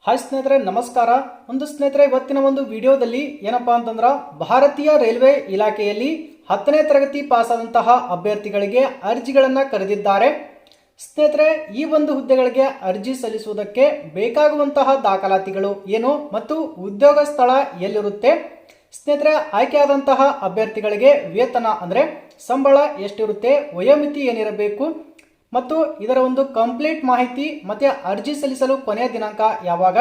Hi ಸ್ನೇಹಿತರೆ, ನಮಸ್ಕಾರ. ಸ್ನೇಹಿತರೆ, ಇವತ್ತಿನ ವಿಡಿಯೋದಲ್ಲಿ ಏನಪ್ಪಾ ಅಂತಂದ್ರ ಭಾರತೀಯ ರೈಲ್ವೆ ಇಲಾಖೆಯಲ್ಲಿ 10ನೇ ತರಗತಿ ಪಾಸ್ ಆದಂತಹ ಅಭ್ಯರ್ಥಿಗಳಿಗೆ ಅರ್ಜಿಗಳನ್ನು ಕರೆದಿದ್ದಾರೆ. ಸ್ನೇಹಿತರೆ, ಈ ಹುದ್ದೆಗಳಿಗೆ ಅರ್ಜಿ ಸಲ್ಲಿಸುವುದಕ್ಕೆ ಬೇಕಾಗುವಂತಹ ದಾಖಲಾತಿಗಳು ಏನು ಮತ್ತು ಉದ್ಯೋಗ ಸ್ಥಳ ಎಲ್ಲಿರುತ್ತೆ, ಸ್ನೇಹಿತರೆ ಆಯ್ಕೆಯಾದಂತಹ ಅಭ್ಯರ್ಥಿಗಳಿಗೆ ವೇತನ ಅಂದ್ರೆ ಸಂಬಳ ಎಷ್ಟಿರುತ್ತೆ, ವಯೋಮಿತಿ ಏನಿರಬೇಕು ಮತ್ತು ಇದರ ಕಂಪ್ಲೀಟ್ ಮಾಹಿತಿ ಮತ್ತೆ ಅರ್ಜಿ ಸಲ್ಲಿಸಲು ಕೊನೆಯ ದಿನಾಂಕ ಯಾವಾಗ,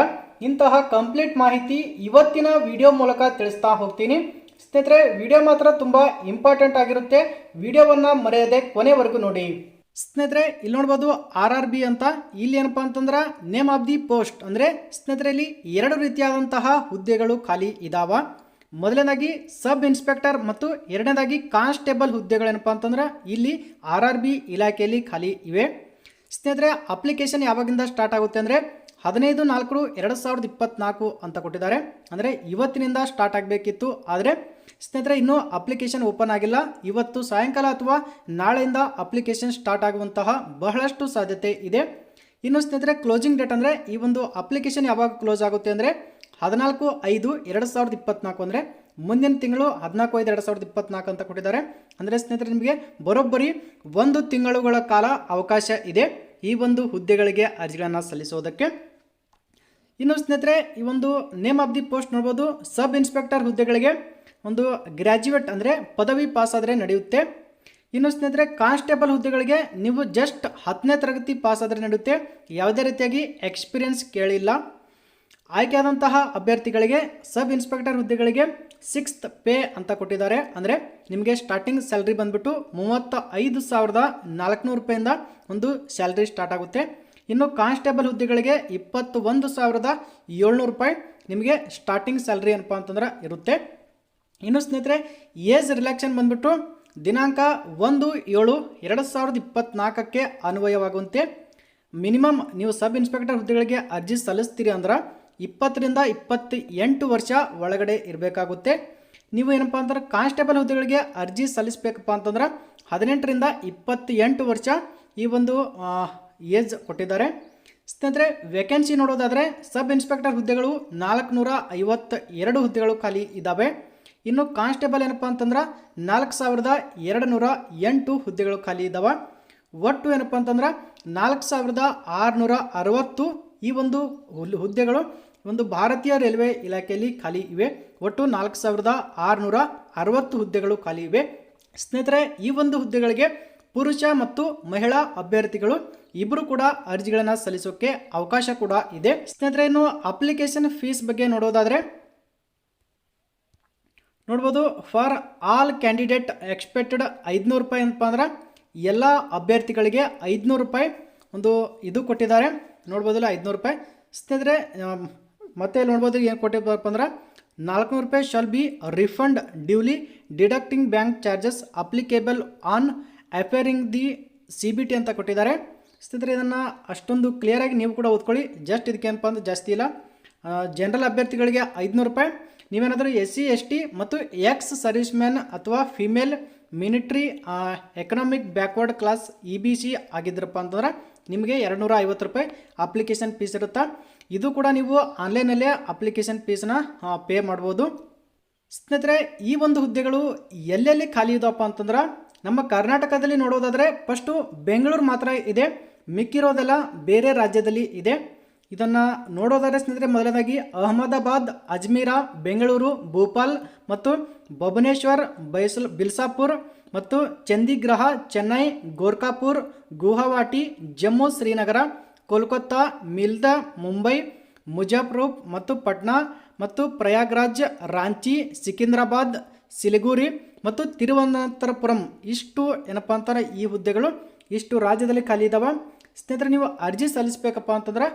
ಇಂತಹ ಕಂಪ್ಲೀಟ್ ಮಾಹಿತಿ ಇವತ್ತಿನ ವಿಡಿಯೋ ಮೂಲಕ ತಿಳಿಸ್ತಾ ಹೋಗ್ತೀನಿ. ಸ್ನೇಹಿತರೆ, ವಿಡಿಯೋ ಮಾತ್ರ ತುಂಬಾ ಇಂಪಾರ್ಟೆಂಟ್ ಆಗಿರುತ್ತೆ. ವಿಡಿಯೋವನ್ನ ಮರೆಯದೆ ಕೊನೆವರೆಗೂ ನೋಡಿ. ಸ್ನೇಹಿತರೆ, ಇಲ್ಲಿ ನೋಡ್ಬೋದು RRB ಅಂತ. ಇಲ್ಲಿ ಏನಪ್ಪಾ ಅಂತಂದ್ರ ನೇಮ್ ಆಫ್ ದಿ ಪೋಸ್ಟ್ ಅಂದ್ರೆ ಸ್ನೇಹಿತರೆ ಇಲ್ಲಿ ಎರಡು ರೀತಿಯಾದಂತಹ ಹುದ್ದೆಗಳು ಖಾಲಿ ಇದಾವ. ಮೊದಲನೇದಾಗಿ ಸಬ್ ಇನ್ಸ್ಪೆಕ್ಟರ್ ಮತ್ತು ಎರಡನೇದಾಗಿ ಕಾನ್ಸ್ಟೇಬಲ್ ಹುದ್ದೆಗಳೇನಪ್ಪ ಅಂತಂದ್ರೆ ಇಲ್ಲಿ RRB ಇಲಾಖೆಯಲ್ಲಿ ಖಾಲಿ ಇವೆ. ಸ್ನೇಹಿತರೆ, ಅಪ್ಲಿಕೇಶನ್ ಯಾವಾಗಿಂದ ಸ್ಟಾರ್ಟ್ ಆಗುತ್ತೆ ಅಂದರೆ 15/4/2024 ಅಂತ ಕೊಟ್ಟಿದ್ದಾರೆ. ಅಂದರೆ ಇವತ್ತಿನಿಂದ ಸ್ಟಾರ್ಟ್ ಆಗಬೇಕಿತ್ತು. ಆದರೆ ಸ್ನೇಹಿತರೆ ಇನ್ನೂ ಅಪ್ಲಿಕೇಶನ್ ಓಪನ್ ಆಗಿಲ್ಲ. ಇವತ್ತು ಸಾಯಂಕಾಲ ಅಥವಾ ನಾಳೆಯಿಂದ ಅಪ್ಲಿಕೇಶನ್ ಸ್ಟಾರ್ಟ್ ಆಗುವಂತಹ ಬಹಳಷ್ಟು ಸಾಧ್ಯತೆ ಇದೆ. ಇನ್ನು ಸ್ನೇಹಿತರೆ ಕ್ಲೋಸಿಂಗ್ ಡೇಟ್ ಅಂದರೆ ಈ ಅಪ್ಲಿಕೇಶನ್ ಯಾವಾಗ ಕ್ಲೋಸ್ ಆಗುತ್ತೆ ಅಂದರೆ 14/5/2024 ಅಂದರೆ ಮುಂದಿನ ತಿಂಗಳು 14/5/2024 ಅಂತ ಕೊಟ್ಟಿದ್ದಾರೆ. ಅಂದರೆ ಸ್ನೇಹಿತರೆ ನಿಮಗೆ ಬರೋಬ್ಬರಿ 1 ತಿಂಗಳುಗಳ ಕಾಲ ಅವಕಾಶ ಇದೆ ಈ ಹುದ್ದೆಗಳಿಗೆ ಅರ್ಜಿಗಳನ್ನು ಸಲ್ಲಿಸೋದಕ್ಕೆ. ಇನ್ನು ಸ್ನೇಹಿತರೆ ಈ ನೇಮ್ ಆಫ್ ದಿ ಪೋಸ್ಟ್ ನೋಡ್ಬೋದು. ಸಬ್ ಇನ್ಸ್ಪೆಕ್ಟರ್ ಹುದ್ದೆಗಳಿಗೆ ಗ್ರ್ಯಾಜುಯೇಟ್ ಅಂದರೆ ಪದವಿ ಪಾಸ್ ಆದರೆ ನಡೆಯುತ್ತೆ. ಇನ್ನು ಸ್ನೇಹಿತರೆ ಕಾನ್ಸ್ಟೇಬಲ್ ಹುದ್ದೆಗಳಿಗೆ ನೀವು ಜಸ್ಟ್ 10ನೇ ತರಗತಿ ಪಾಸ್ ಆದರೆ ನಡೆಯುತ್ತೆ. ಯಾವುದೇ ರೀತಿಯಾಗಿ ಎಕ್ಸ್ಪೀರಿಯನ್ಸ್ ಕೇಳಿಲ್ಲ. ಆಯ್ಕೆಯಾದಂತಹ ಅಭ್ಯರ್ಥಿಗಳಿಗೆ ಸಬ್ ಇನ್ಸ್ಪೆಕ್ಟರ್ ಹುದ್ದೆಗಳಿಗೆ 6th ಪೇ ಅಂತ ಕೊಟ್ಟಿದ್ದಾರೆ. ಅಂದರೆ ನಿಮಗೆ ಸ್ಟಾರ್ಟಿಂಗ್ ಸ್ಯಾಲ್ರಿ ಬಂದ್ಬಿಟ್ಟು 35,400 ರೂಪಾಯಿಂದ ಸ್ಯಾಲ್ರಿ ಸ್ಟಾರ್ಟ್ ಆಗುತ್ತೆ. ಇನ್ನು ಕಾನ್ಸ್ಟೇಬಲ್ ಹುದ್ದೆಗಳಿಗೆ 21,700 ರೂಪಾಯಿ ನಿಮಗೆ ಸ್ಟಾರ್ಟಿಂಗ್ ಸ್ಯಾಲ್ರಿ ಏನಪ್ಪ ಅಂತಂದ್ರೆ ಇರುತ್ತೆ. ಇನ್ನು ಸ್ನೇಹಿತರೆ ಏಜ್ ರಿಲ್ಯಾಕ್ಷನ್ ಬಂದ್ಬಿಟ್ಟು ದಿನಾಂಕ 1/7/2024 ಅನ್ವಯವಾಗುವಂತೆ ಮಿನಿಮಮ್ ನೀವು ಸಬ್ ಇನ್ಸ್ಪೆಕ್ಟರ್ ಹುದ್ದೆಗಳಿಗೆ ಅರ್ಜಿ ಸಲ್ಲಿಸ್ತೀರಿ ಅಂದ್ರೆ 20 ರಿಂದ 28 ವರ್ಷ ಒಳಗಡೆ ಇರಬೇಕಾಗುತ್ತೆ. ನೀವು ಏನಪ್ಪ ಅಂತಂದ್ರೆ ಕಾನ್ಸ್ಟೇಬಲ್ ಹುದ್ದೆಗಳಿಗೆ ಅರ್ಜಿ ಸಲ್ಲಿಸಬೇಕಪ್ಪ ಅಂತಂದ್ರೆ 18 ರಿಂದ 28 ವರ್ಷ ಈ ಏಜ್ ಕೊಟ್ಟಿದ್ದಾರೆ. ಸ್ನೇಹಿತರೆ ವೇಕೆನ್ಸಿ ನೋಡೋದಾದರೆ ಸಬ್ ಇನ್ಸ್ಪೆಕ್ಟರ್ ಹುದ್ದೆಗಳು 452 ಹುದ್ದೆಗಳು ಖಾಲಿ ಇದ್ದಾವೆ. ಇನ್ನು ಕಾನ್ಸ್ಟೇಬಲ್ ಏನಪ್ಪ ಅಂತಂದ್ರೆ 4,208 ಹುದ್ದೆಗಳು ಖಾಲಿ ಇದ್ದಾವೆ. ಒಟ್ಟು ಏನಪ್ಪ ಅಂತಂದ್ರೆ 4,660 ಈ ಹುದ್ದೆಗಳು ಭಾರತೀಯ ರೈಲ್ವೆ ಇಲಾಖೆಯಲ್ಲಿ ಖಾಲಿ ಇವೆ. ಒಟ್ಟು 4,660 ಹುದ್ದೆಗಳು ಖಾಲಿ ಇವೆ. ಸ್ನೇಹಿತರೆ ಈ ಹುದ್ದೆಗಳಿಗೆ ಪುರುಷ ಮತ್ತು ಮಹಿಳಾ ಅಭ್ಯರ್ಥಿಗಳು ಇಬ್ಬರು ಕೂಡ ಅರ್ಜಿಗಳನ್ನು ಸಲ್ಲಿಸೋಕೆ ಅವಕಾಶ ಕೂಡ ಇದೆ. ಸ್ನೇಹಿತರೆ ಇನ್ನು ಅಪ್ಲಿಕೇಶನ್ ಫೀಸ್ ಬಗ್ಗೆ ನೋಡೋದಾದರೆ ನೋಡ್ಬೋದು. ಫಾರ್ ಆಲ್ ಕ್ಯಾಂಡಿಡೇಟ್ ಎಕ್ಸ್ಪೆಕ್ಟೆಡ್ 500 ರೂಪಾಯಿ ಏನಪ್ಪ ಅಂದ್ರೆ ಎಲ್ಲ ಅಭ್ಯರ್ಥಿಗಳಿಗೆ 500 ರೂಪಾಯಿ ಇದು ಕೊಟ್ಟಿದ್ದಾರೆ. ನೋಡ್ಬೋದಲ್ಲ 500 ರೂಪಾಯಿ. ಸ್ನೇಹಿತರೆ ಮತ್ತೆ ನೋಡ್ಬೋದು ಏನು ಕೊಟ್ಟಿದ್ದಪ್ಪ ಅಂದ್ರೆ 400 ರೂಪಾಯಿ shall be refund duly deducting bank charges applicable on appearing the CBT ಅಂತ ಕೊಟ್ಟಿದ್ದಾರೆ. ಸ್ನೇಹಿತರೆ ಇದನ್ನು ಅಷ್ಟೊಂದು ಕ್ಲಿಯರಾಗಿ ನೀವು ಕೂಡ ಓದ್ಕೊಳ್ಳಿ. ಜಸ್ಟ್ ಇದಕ್ಕೆ ಏನಪ್ಪ ಅಂದ್ರೆ ಜಾಸ್ತಿ ಇಲ್ಲ. ಜನರಲ್ ಅಭ್ಯರ್ಥಿಗಳಿಗೆ 500 ರೂಪಾಯಿ. ನೀವೇನಾದರೂ SC ST ಮತ್ತು ಎಕ್ಸ್ ಸರ್ವಿಸ್ ಮ್ಯಾನ್ ಅಥವಾ female military economic backward class EBC ಆಗಿದ್ರಪ್ಪ ಅಂತಂದ್ರೆ ನಿಮಗೆ 250 ರೂಪಾಯಿ ಅಪ್ಲಿಕೇಶನ್ ಫೀಸ್ ಇರುತ್ತೆ. ಇದು ಕೂಡ ನೀವು ಆನ್ಲೈನಲ್ಲೇ ಅಪ್ಲಿಕೇಶನ್ ಫೀಸನ್ನ ಪೇ ಮಾಡ್ಬೋದು. ಸ್ನೇಹಿತರೆ ಈ ಹುದ್ದೆಗಳು ಎಲ್ಲೆಲ್ಲಿ ಖಾಲಿ ಇದಪ್ಪ ಅಂತಂದ್ರೆ ನಮ್ಮ ಕರ್ನಾಟಕದಲ್ಲಿ ನೋಡೋದಾದರೆ ಫಸ್ಟು ಬೆಂಗಳೂರು ಮಾತ್ರ ಇದೆ, ಮಿಕ್ಕಿರೋದೆಲ್ಲ ಬೇರೆ ರಾಜ್ಯದಲ್ಲಿ ಇದೆ. ಇದನ್ನು ನೋಡೋದಾದರೆ ಸ್ನೇಹಿತರೆ ಮೊದಲನೇದಾಗಿ ಅಹಮದಾಬಾದ್, ಅಜ್ಮೀರ, ಬೆಂಗಳೂರು, ಭೋಪಾಲ್ ಮತ್ತು ಭುವನೇಶ್ವರ್, ಬಿಲ್ಸಾಪುರ್ ಮತ್ತು ಚಂದಿಗ್ರಹ, ಚೆನ್ನೈ, ಗೋರ್ಖಾಪುರ್, ಗುವಾಹಟಿ, ಜಮ್ಮು, ಶ್ರೀನಗರ, ಕೋಲ್ಕತ್ತಾ, ಮಿಲ್ದಾ, ಮುಂಬೈ, ಮುಜಾಫರ್ಪುರ್ ಮತ್ತು ಪಟ್ನಾ ಮತ್ತು ಪ್ರಯಾಗ್ರಾಜ್, ರಾಂಚಿ, ಸಿಕಿಂದ್ರಾಬಾದ್, ಸಿಲಿಗುರಿ ಮತ್ತು ತಿರುವನಂತಪುರಂ ಇಷ್ಟು ಏನಪ್ಪ ಅಂತಾರೆ ಈ ಹುದ್ದೆಗಳು ಇಷ್ಟು ರಾಜ್ಯದಲ್ಲಿ ಖಾಲಿ ಇದ್ದಾವೆ. ಸ್ನೇಹಿತರೆ ನೀವು ಅರ್ಜಿ ಸಲ್ಲಿಸಬೇಕಪ್ಪ ಅಂತಂದ್ರೆ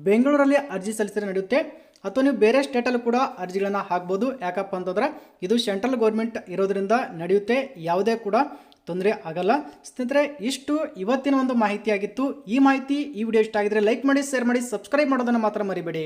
ಬೆಂಗಳೂರಲ್ಲಿ ಅರ್ಜಿ ಸಲ್ಲಿಸಿದ್ರೆ ನಡೆಯುತ್ತೆ, ಅಥವಾ ನೀವು ಬೇರೆ ಸ್ಟೇಟಲ್ಲೂ ಕೂಡ ಅರ್ಜಿಗಳನ್ನು ಹಾಕ್ಬೋದು. ಯಾಕಪ್ಪ ಅಂತಂದ್ರೆ ಇದು ಸೆಂಟ್ರಲ್ ಗೌರ್ಮೆಂಟ್ ಇರೋದ್ರಿಂದ ನಡೆಯುತ್ತೆ, ಯಾವುದೇ ಕೂಡ ತೊಂದರೆ ಆಗಲ್ಲ. ಸ್ನೇಹಿತರೆ ಇಷ್ಟು ಇವತ್ತಿನ ಮಾಹಿತಿ ಆಗಿತ್ತು. ಈ ಮಾಹಿತಿ ಈ ವಿಡಿಯೋ ಇಷ್ಟ ಆಗಿದ್ರೆ ಲೈಕ್ ಮಾಡಿ, ಶೇರ್ ಮಾಡಿ, ಸಬ್ಸ್ಕ್ರೈಬ್ ಮಾಡೋದನ್ನು ಮಾತ್ರ ಮರಿಬೇಡಿ.